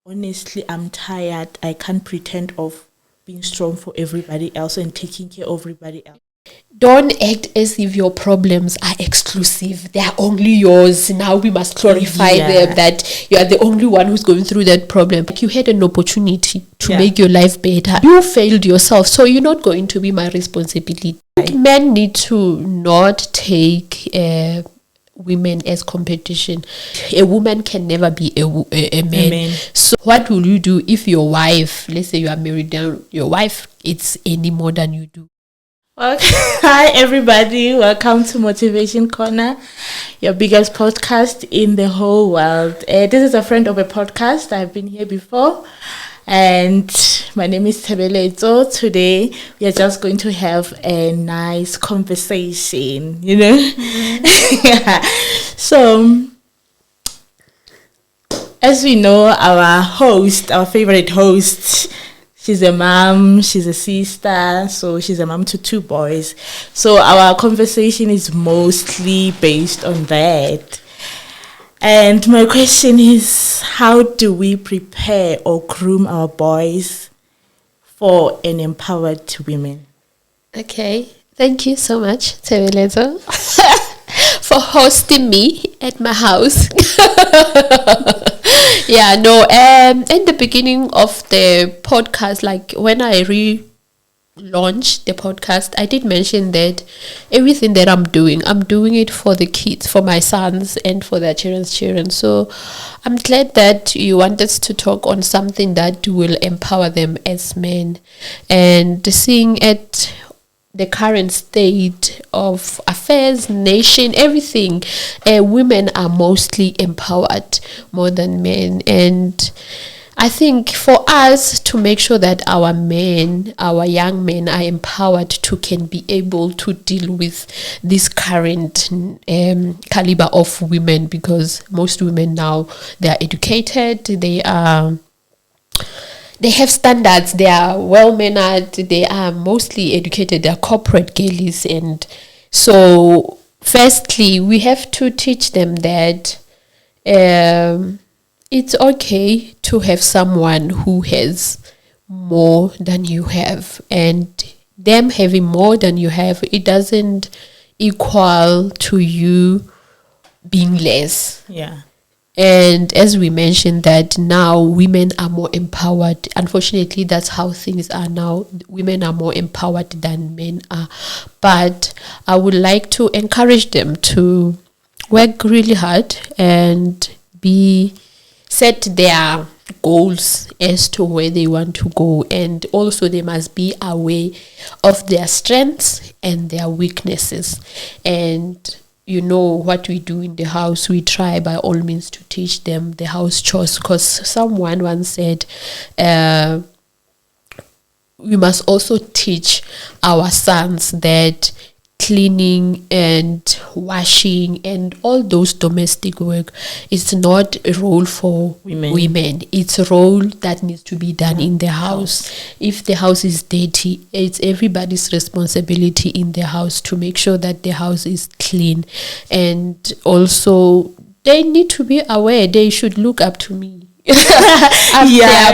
honestly, I'm tired. I can't pretend of being strong for everybody else and taking care of everybody else. Don't act as if your problems are exclusive. They are only yours. Now we must glorify them that you are the only one who's going through that problem. But you had an opportunity to make your life better. You failed yourself, so you're not going to be my responsibility. Men need to not take women as competition. A woman can never be a man. So what will you do if your wife, let's say you are married down, your wife eats any more than you do? Okay. Hi everybody, welcome to Motivation Corner, your biggest podcast in the whole world. This is a friend of a podcast. I've been here before, and my name is Tebelezo. Today we are just going to have a nice conversation, So as we know, our favorite host, she's a mom, she's a sister, so she's a mom to 2 boys. So our conversation is mostly based on that. And my question is, how do we prepare or groom our boys for an empowered women? Okay, thank you so much, Tebelezo, for hosting me at my house. In the beginning of the podcast, like when I relaunched the podcast, I did mention that everything that I'm doing it for the kids, for my sons and for their children's children. So I'm glad that you wanted to talk on something that will empower them as men. And seeing at the current state of affairs, nation, everything, women are mostly empowered more than men. And I think for us to make sure that our young men are empowered to can be able to deal with this current caliber of women, because most women now, they are educated, they have standards, they are well-mannered, they are mostly educated, they are corporate girlies. And so firstly, we have to teach them that it's okay to have someone who has more than you have, and them having more than you have, it doesn't equal to you being less. And as we mentioned that now women are more empowered. Unfortunately, that's how things are now. Women are more empowered than men are. But I would like to encourage them to work really hard and set their goals as to where they want to go. And also they must be aware of their strengths and their weaknesses. And what we do in the house, we try by all means to teach them the house chores, because someone once said we must also teach our sons that cleaning and washing and all those domestic work is not a role for women. It's a role that needs to be done in the house. If the house is dirty, it's everybody's responsibility in the house to make sure that the house is clean. And also they need to be aware, they should look up to me. Their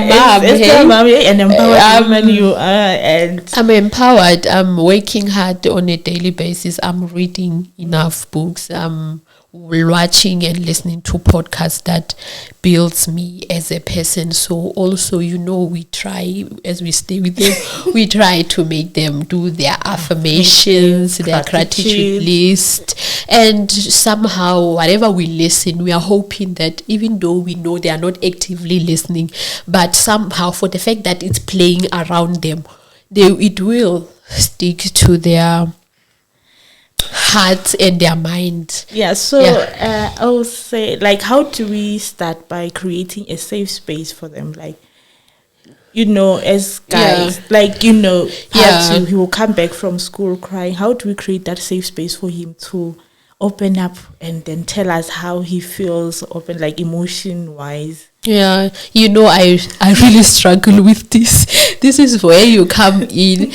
mom, an empowered woman you are, and I'm empowered. I'm working hard on a daily basis. I'm reading enough books. I'm watching and listening to podcasts that builds me as a person. So also, we try, as we stay with them, we try to make them do their affirmations, their gratitude list, and somehow whatever we listen, we are hoping that even though we know they are not actively listening, but somehow for the fact that it's playing around them, it will stick to their hearts and their mind. I will say, how do we start by creating a safe space for them? As guys, he will come back from school crying. How do we create that safe space for him to open up and then tell us how he feels, open, emotion wise? Yeah, I really struggle with this. This is where you come in.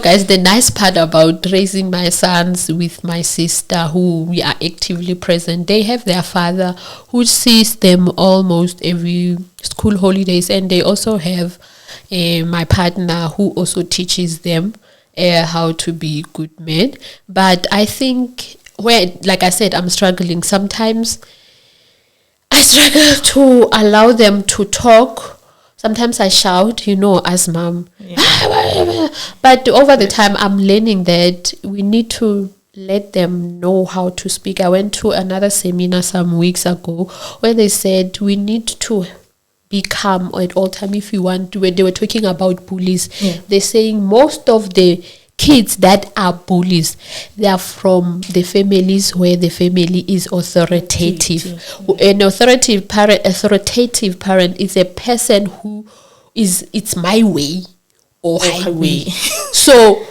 Guys, the nice part about raising my sons with my sister, who we are actively present, they have their father who sees them almost every school holidays, and they also have my partner who also teaches them how to be good men. But I think, like I said, I'm struggling sometimes. I struggle to allow them to talk. Sometimes I shout, as mom. Yeah. But over the time, I'm learning that we need to let them know how to speak. I went to another seminar some weeks ago where they said we need to be calm at all time if you want to. When they were talking about bullies, they're saying most of the kids that are bullies, they are from the families where the family is authoritative. An authoritative parent is a person who is, it's my way or highway. So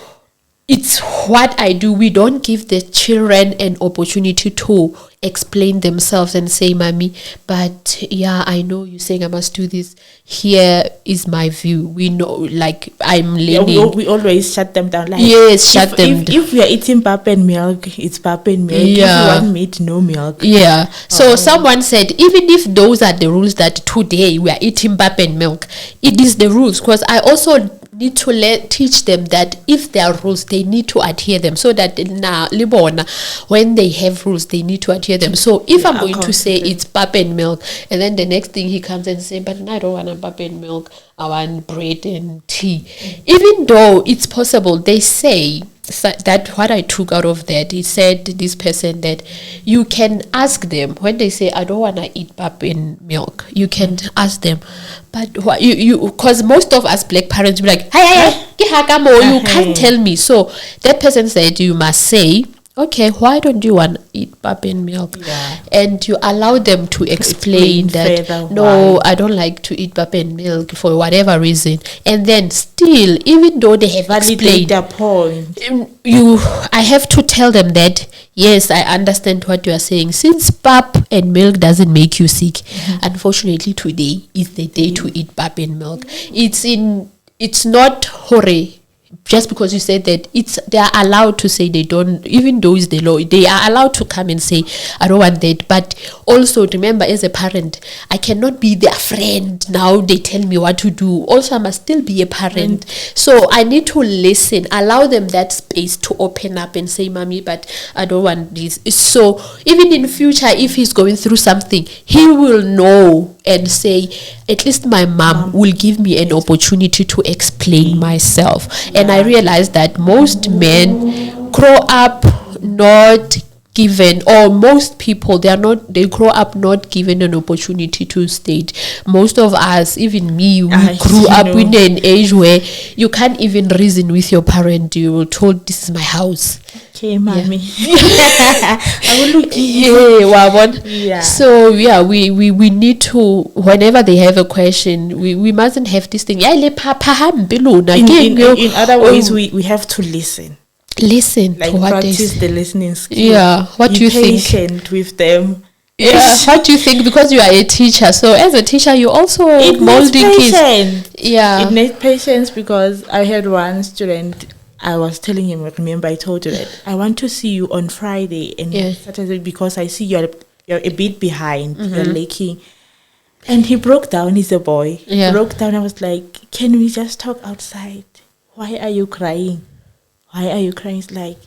it's what I do. We don't give the children an opportunity to explain themselves and say, Mommy, but I know you're saying I must do this. Here is my view. We know, like, I'm learning. We always shut them down. Like, shut them down. If we are eating pap and milk, it's pap and milk. If you want meat, no milk. Yeah. So someone said, even if those are the rules that today we are eating pap and milk, it is the rules. Because I also need to teach them that if there are rules, they need to adhere them, so that when they have rules, they need to adhere them. So if I'm going to say it's pap and milk, and then the next thing he comes and say, but I don't want a pap and milk, I want bread and tea. Even though it's possible, they say that what I took out of that, he said, this person, that you can ask them when they say, I don't want to eat pap and milk, you can ask them, but what you because most of us black parents be like, hey, you can't tell me. So that person said, you must say, okay, why don't you want to eat pap and milk? And you allow them to explain that, no, I don't like to eat pap and milk for whatever reason. And then still, even though they have explained their point, I have to tell them that, yes, I understand what you are saying. Since pap and milk doesn't make you sick, unfortunately today is the day to eat pap and milk. It's not hooray. Just because you said that, they are allowed to say they don't, even though it's the law, they are allowed to come and say, I don't want that. But also remember, as a parent, I cannot be their friend. Now they tell me what to do. Also, I must still be a parent. So I need to listen, allow them that space to open up and say, Mommy, but I don't want this. So even in future, if he's going through something, he will know and say, at least my mom will give me an opportunity to explain myself. And I realized that most men grow up not given, or most people, they grow up not given an opportunity to state. Most of us, even me, we grew up in an age where you can't even reason with your parent. You were told, this is my house. Okay, Mommy. I will look. So we need to, whenever they have a question, we mustn't have this thing. In other ways, we have to listen. Listen, like to what practice the listening skill. Yeah, what do you think? Be patient with them. Yeah, what do you think? Because you are a teacher, so as a teacher, you also molding kids. Yeah, it needs patience, because I had one student. I was telling him, remember I told you that I want to see you on Friday and Saturday, because I see you're a bit behind, you're lacking. And he broke down. He's a boy. He broke down. I was like, can we just talk outside? Why are you crying? Why are you crying? It's like,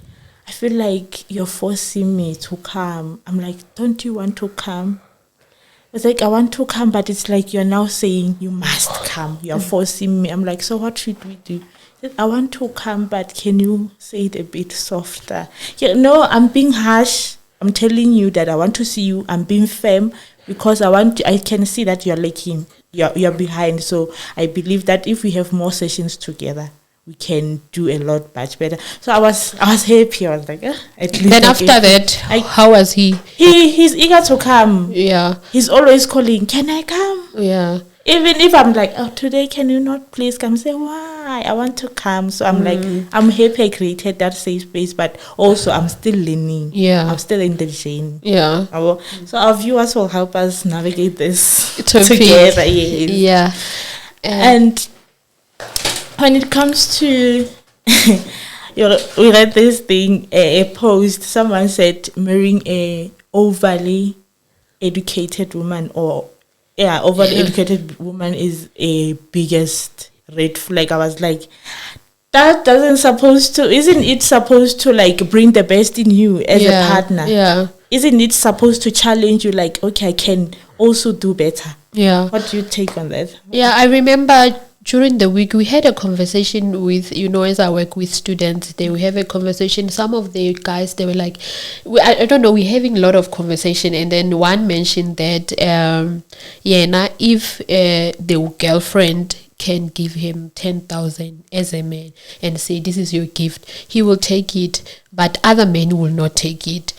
I feel like you're forcing me to come. I'm like, don't you want to come? It's like, I want to come, but it's like you're now saying you must come. You're forcing me. I'm like, so what should we do? I want to come, but can you say it a bit softer? No, I'm being harsh. I'm telling you that I want to see you. I'm being firm, because I can see that you're lacking. You're behind. So I believe that if we have more sessions together, we can do a lot much better. So I was happy. I was like, at least. Then after that, how was he? He's eager to come. Yeah. He's always calling, can I come? Yeah. Even if I'm like, oh, today can you not please come? Say, why? hi, I want to come. So I'm like, I'm happy I created that safe space, but also I'm still learning. Yeah. I'm still in the journey. Yeah. So our viewers will help us navigate this Topic. together. Yes. Yeah. And when it comes to, we read this thing, a post, someone said marrying a overly educated woman overly educated woman is a biggest red flag. I was like, isn't it supposed to like bring the best in you as a partner? Yeah. Isn't it supposed to challenge you like, okay, I can also do better? Yeah. What do you take on that? Yeah, I remember during the week we had a conversation with, as I work with students, they will have a conversation. Some of the guys, they were like, I don't know, we're having a lot of conversation, and then one mentioned that if the girlfriend can give him 10,000 as a man and say, this is your gift, he will take it, but other men will not take it.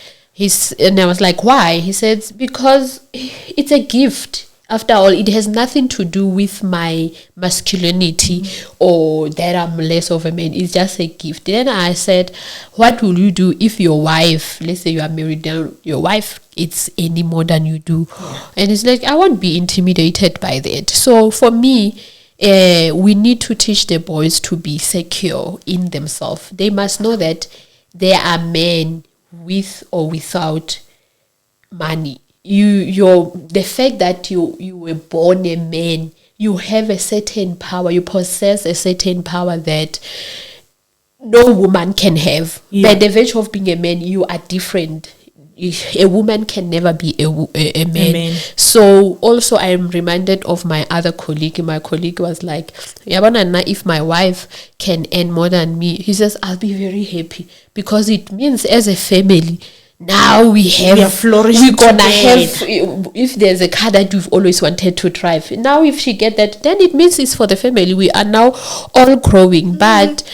And I was like, why? He said, because it's a gift. After all, it has nothing to do with my masculinity or that I'm less of a man. It's just a gift. Then I said, what will you do if your wife, let's say you are married, then your wife eats any more than you do? Yeah. And it's like, I won't be intimidated by that. So for me, we need to teach the boys to be secure in themselves. They must know that there are men with or without money. The fact that you were born a man, you have a certain power, you possess a certain power that no woman can have. By the virtue of being a man, you are different. A woman can never be a man. So also I am reminded of my other colleague. My colleague was like, if my wife can earn more than me, he says, I'll be very happy, because it means as a family, now we're gonna have, if there's a car that you've always wanted to drive, now if she get that, then it means it's for the family. We are now all growing. But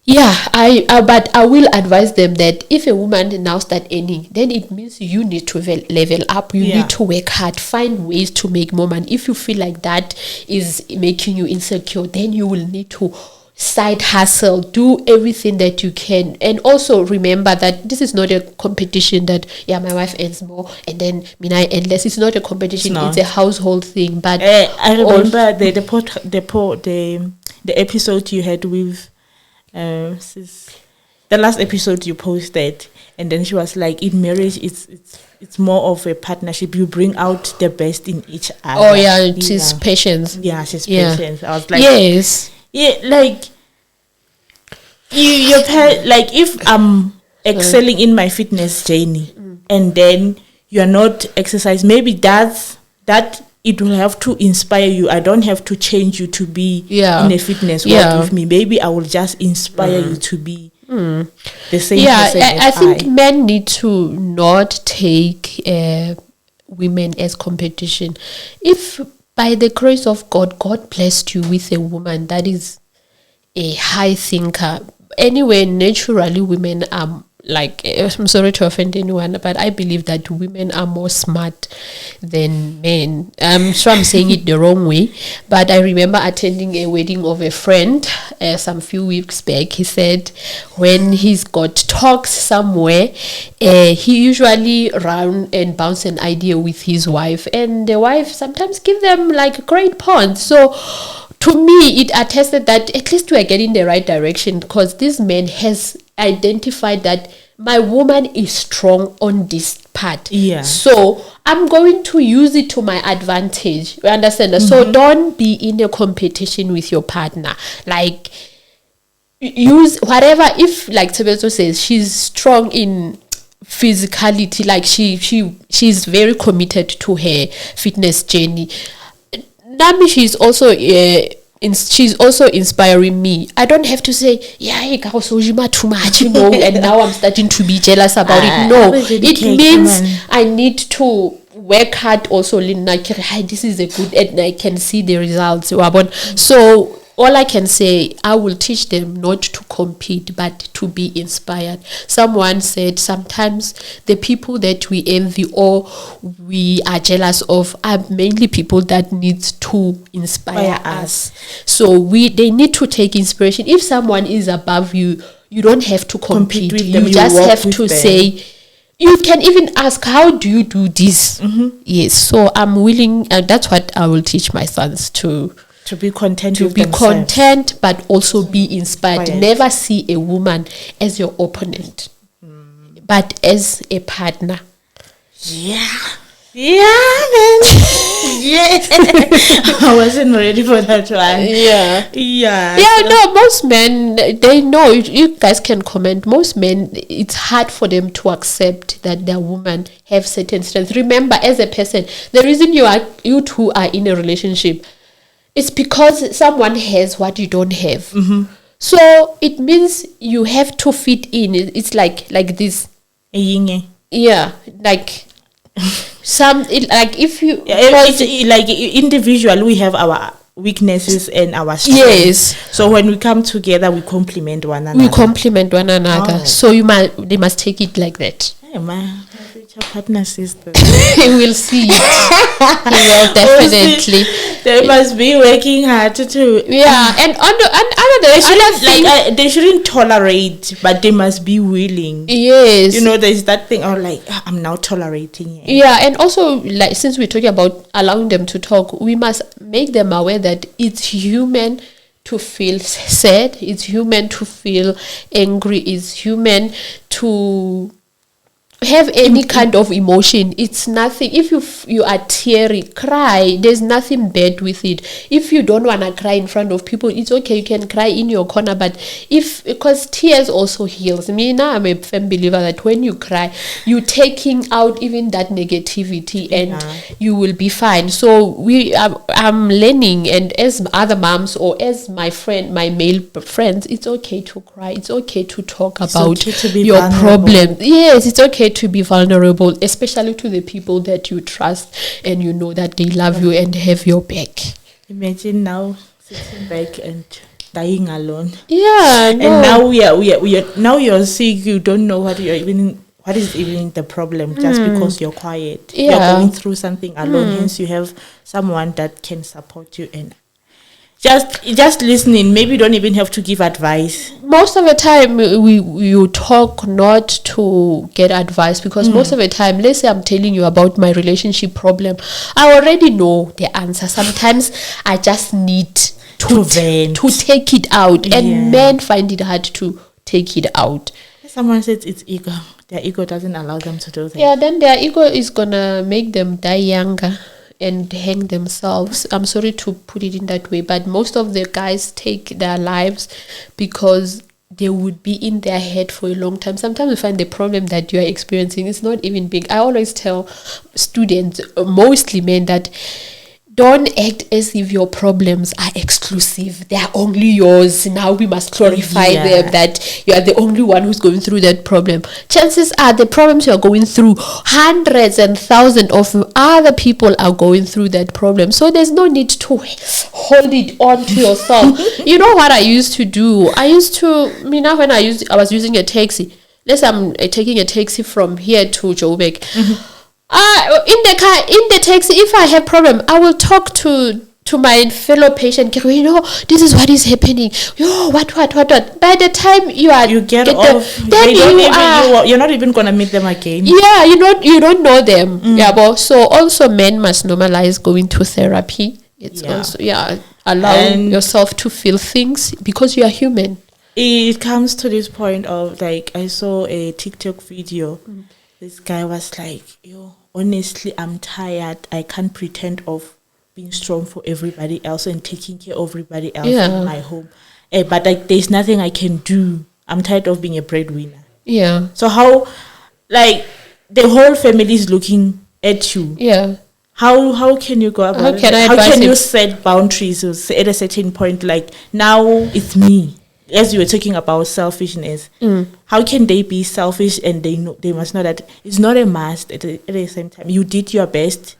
I will advise them that if a woman now start earning, then it means you need to level up. You need to work hard, find ways to make more money. If you feel like that is making you insecure, then you will need to side hustle, do everything that you can. And also remember that this is not a competition that my wife earns more and then I earn less. It's not a competition. It's a household thing. But I remember the episode you had with the last episode you posted, and then she was like, in marriage it's more of a partnership. You bring out the best in each other. She's patience. She's patience. I was like, yes. Yeah, like like if I'm excelling in my fitness journey and then you're not exercise, maybe that it will have to inspire you. I don't have to change you to be in a fitness world with me. Maybe I will just inspire you to be the same person as I think men need to not take women as competition. If by the grace of God blessed you with a woman that is a high thinker. Anyway, naturally, women are like, I'm sorry to offend anyone, but I believe that women are more smart than men. I'm sure I'm saying it the wrong way, but I remember attending a wedding of a friend some few weeks back. He said when he's got talks somewhere, he usually run and bounce an idea with his wife, and the wife sometimes give them like great points. So to me, it attested that at least we are getting the right direction, because this man has identified that my woman is strong on this part. Yeah. So I'm going to use it to my advantage. You understand? Mm-hmm. So don't be in a competition with your partner. Like, use whatever. If, like Tebezo says, she's strong in physicality, like she's very committed to her fitness journey. Nami, she's also inspiring me. I don't have to say, too much, and now I'm starting to be jealous about it. No, it means I need to work hard also. This is a good, and I can see the results. So all I can say, I will teach them not to compete, but to be inspired. Someone said sometimes the people that we envy or we are jealous of are mainly people that need to inspire us. So they need to take inspiration. If someone is above you, you don't have to compete with them. You just have to say, you can even ask, how do you do this? Yes, so I'm willing, and that's what I will teach my sons to be content, but also be inspired. Never see a woman as your opponent, but as a partner. Yeah, man. Yeah, I wasn't ready for that one. Yeah. No, most men, they know. You guys can comment. Most men, it's hard for them to accept that their woman have certain strengths. Remember, as a person, the reason you two are in a relationship, it's because someone has what you don't have. So it means you have to fit in. It's like this. Yeah, like if you it's like individual, we have our weaknesses and our strengths. Yes. So when we come together, we complement one another. So they must take it like that. Hey, my future partner sister. He will see it. He will definitely. They must be working hard to. Yeah, and they shouldn't tolerate, but they must be willing. Yes. You know, there's that thing of like, I'm now tolerating it. Yeah, and also, like, since we're talking about allowing them to talk, we must make them aware that it's human to feel sad, it's human to feel angry, it's human to have any kind of emotion. It's nothing. If you are teary, cry. There's nothing bad with it. If you don't want to cry in front of people, it's okay. You can cry in your corner. But because tears also heals. Me now, I'm a firm believer that when you cry, you're taking out even that negativity, and you will be fine. So I'm learning, and as other moms or as my male friends, it's okay to cry. It's okay to talk about your problem. Yes, it's okay to be vulnerable, especially to the people that you trust and you know that they love you and have your back. Imagine now sitting back and dying alone. Yeah, no. And now we are now you're sick. You don't know what is even the problem, just because you're quiet. Yeah. You're going through something alone. Hence, you have someone that can support you and just listening. Maybe you don't even have to give advice. Most of the time you talk not to get advice, because most of the time, let's say I'm telling you about my relationship problem, I already know the answer. Sometimes I just need to take it out, and men find it hard to take it out. Someone says it's ego. Their ego doesn't allow them to do that. Yeah, then their ego is gonna make them die younger and hang themselves. I'm sorry to put it in that way, but most of the guys take their lives because they would be in their head for a long time. Sometimes you find the problem that you are experiencing is not even big. I always tell students, mostly men, that don't act as if your problems are exclusive. They are only yours. Now we must glorify them, that you are the only one who's going through that problem. Chances are the problems you are going through, hundreds and thousands of other people are going through that problem. So there's no need to hold it on to yourself. You know what I used to do? When I was using a taxi. Let's say I'm taking a taxi from here to Joburg. In the taxi, if I have problem, I will talk to my fellow patient. You know, this is what is happening. Yo, what. By the time you get off, then you're not even gonna meet them again. Yeah, you don't know them. Yeah, but so also men must normalize going to therapy. It's also allow yourself to feel things, because you are human. It comes to this point of, like, I saw a TikTok video. This guy was like, yo, honestly, I'm tired. I can't pretend of being strong for everybody else and taking care of everybody else in my home. But there's nothing I can do. I'm tired of being a breadwinner. Yeah. So how, like, the whole family is looking at you. Yeah. How can you go about it? How can you set boundaries at a certain point? Like, now it's me. As you were talking about selfishness, how can they be selfish and they must know that it's not a must? At the same time, you did your best,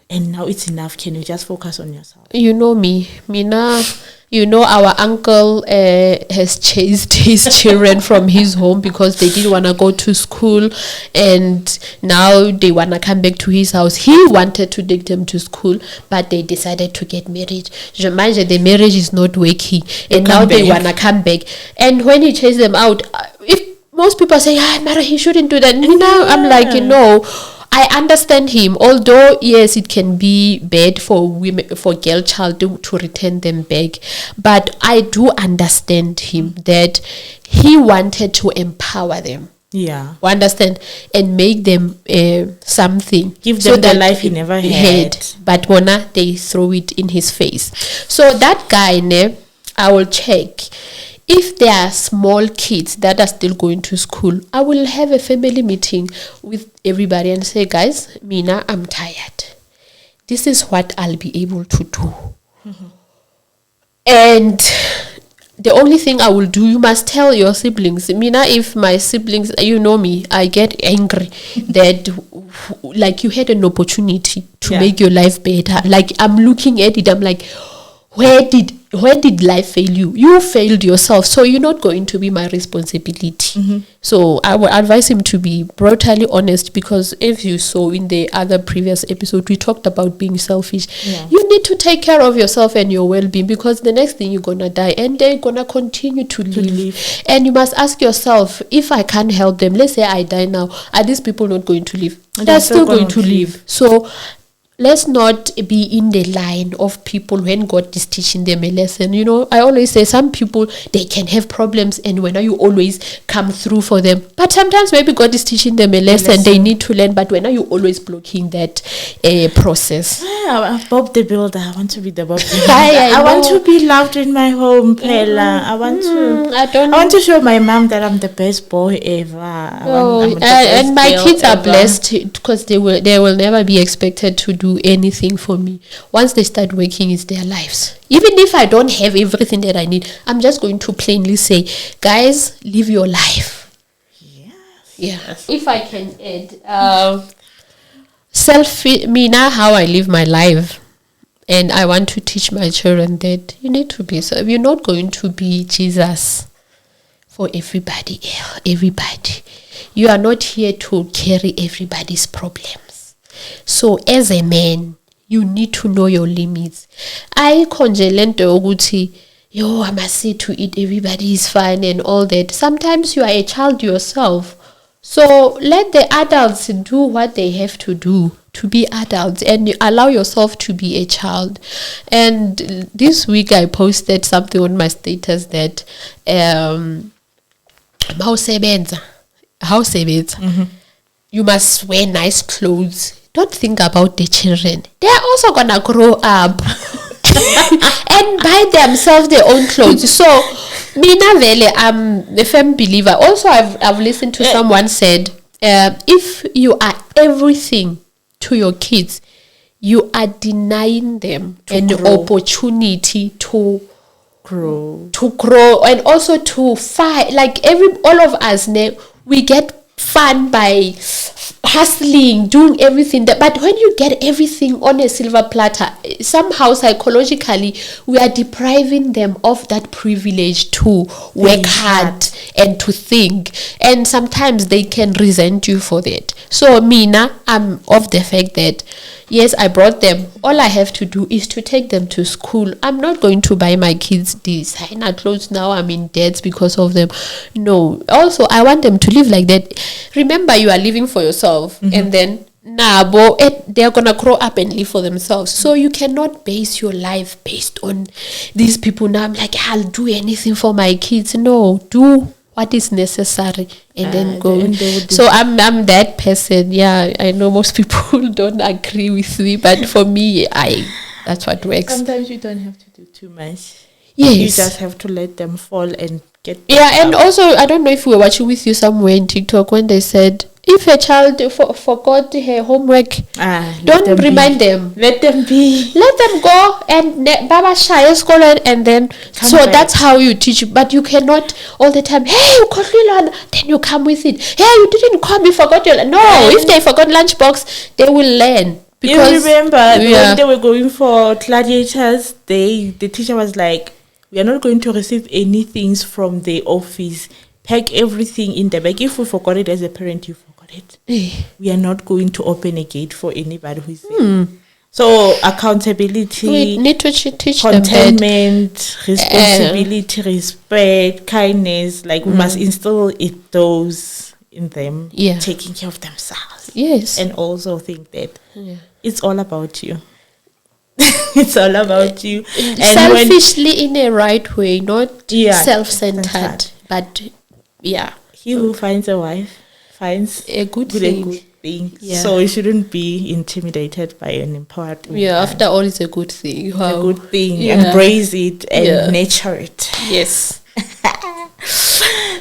and now it's enough. Can you just focus on yourself? You know me now. You know, our uncle has chased his children from his home because they didn't want to go to school, and now they want to come back to his house. He wanted to take them to school, but they decided to get married. Imagine, the marriage is not working, and now they want to come back. And when he chased them out, if most people say, Mara, he shouldn't do that. No, I'm like, I understand him, although yes, it can be bad for women, for girl child to return them back, but I do understand him that he wanted to empower them. Yeah, understand, and make them something, give them the life he never had. But Bona, they throw it in his face. So that guy, I will check. If there are small kids that are still going to school, I will have a family meeting with everybody and say, guys, Mina, I'm tired. This is what I'll be able to do. Mm-hmm. And the only thing I will do, you must tell your siblings. Mina, if my siblings, you know me, I get angry that like you had an opportunity to make your life better. Like I'm looking at it, I'm like, where did life fail you? You failed yourself, so you're not going to be my responsibility. Mm-hmm. So I would advise him to be brutally honest, because if you saw in the other previous episode, we talked about being selfish. Yeah. You need to take care of yourself and your well-being, because the next thing you're gonna die and they're gonna continue to live. And you must ask yourself, if I can't help them, let's say I die now, are these people not going to live? They're still going to live. So let's not be in the line of people when God is teaching them a lesson. You know, I always say some people, they can have problems and when you always come through for them. But sometimes maybe God is teaching them a lesson. They need to learn. But when are you always blocking that process? I'm Bob the Builder. I want to be the Bob the Builder. I want to be loved in my home, Pella. I want to show my mom that I'm the best boy ever. And my kids are blessed because they will never be expected to do anything for me. Once they start working, it's their lives. Even if I don't have everything that I need, I'm just going to plainly say, guys, live your life. Yes. If I can add, Mina, how I live my life, and I want to teach my children that you need to be. So you're not going to be Jesus for everybody. You are not here to carry everybody's problems. So as a man, you need to know your limits. I congelente ukuthi, I must see to it, everybody is fine and all that. Sometimes you are a child yourself. So let the adults do what they have to do to be adults, and you allow yourself to be a child. And this week I posted something on my status that you must wear nice clothes. Don't think about the children. They're also gonna grow up and buy themselves their own clothes. So Mina Vele, I'm a firm believer. Also, I've listened to someone said, if you are everything to your kids, you are denying them an opportunity to grow and also to fight. Like all of us, we get fun by hustling, doing everything but when you get everything on a silver platter, somehow psychologically we are depriving them of that privilege to work hard and to think, and sometimes they can resent you for that. So Mina, I'm of the fact that yes, I brought them. All I have to do is to take them to school. I'm not going to buy my kids designer clothes now. I'm in debt because of them. No. Also, I want them to live like that. Remember, you are living for yourself. Mm-hmm. And then, they're going to grow up and live for themselves. So you cannot base your life based on these people. Now I'm like, I'll do anything for my kids. No, do what is necessary and then go. So I'm that person. Yeah, I know most people don't agree with me, but for me, that's what works. Sometimes you don't have to do too much. Yes, you just have to let them fall and get. Yeah, and also I don't know if we were watching with you somewhere in TikTok when they said, if a child forgot her homework, don't remind them. Let them be. Let them go and Baba Shaya school and then come back. That's how you teach. But you cannot all the time, hey, you got learn, then you come with it. Hey, you didn't come, you forgot your no. If they forgot lunchbox, they will learn. Because you remember when they were going for gladiators, the teacher was like, we are not going to receive any things from the office. Pack everything in the bag. If we forgot it as a parent, you forgot it. We are not going to open a gate for anybody who is there. So accountability, We need to teach them that. contentment, responsibility, respect, kindness. Like we must instill those in them. Yeah. Taking care of themselves. Yes. And also think that Yeah. it's all about you. It's all about you. And Selfishly in a right way, not Yeah, self-centered, self-centered. but yeah, he who finds a wife finds a good a thing. good thing. Yeah. So you shouldn't be intimidated by an empowered woman. Yeah, after all, it's a good thing. It's Wow. a good thing. Yeah. Embrace it and Yeah. nurture it. Yes.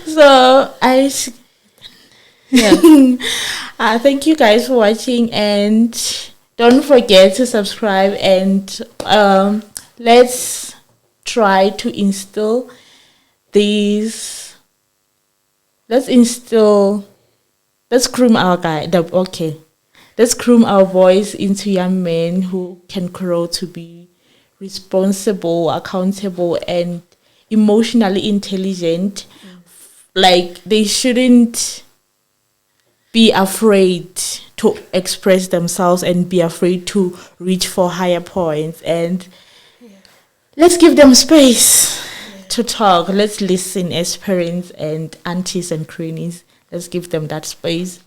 So Yeah. thank you guys for watching, and don't forget to subscribe, and let's try to instill these. Let's groom our let's groom our voice into young men who can grow to be responsible, accountable, and emotionally intelligent. Like, they shouldn't be afraid to express themselves and be afraid to reach for higher points. And let's give them space to talk. Let's listen as parents and aunties and grannies. Let's give them that space.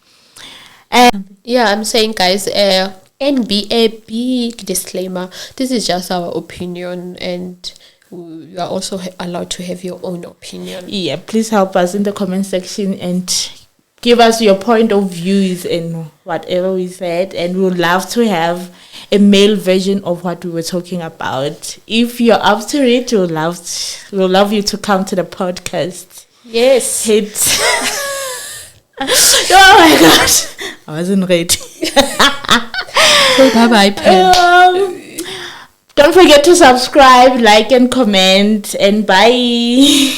And Yeah, I'm saying, guys, and be a big disclaimer. This is just our opinion, and you are also allowed to have your own opinion. yeah, please help us in the comment section and give us your point of views and whatever we said, and we would love to have a male version of what we were talking about. If you're up to it, we'll love you to come to the podcast. Yes. Hit. Oh my gosh, I wasn't ready. Bye bye, Pen. Don't forget to subscribe, like, and comment, and bye.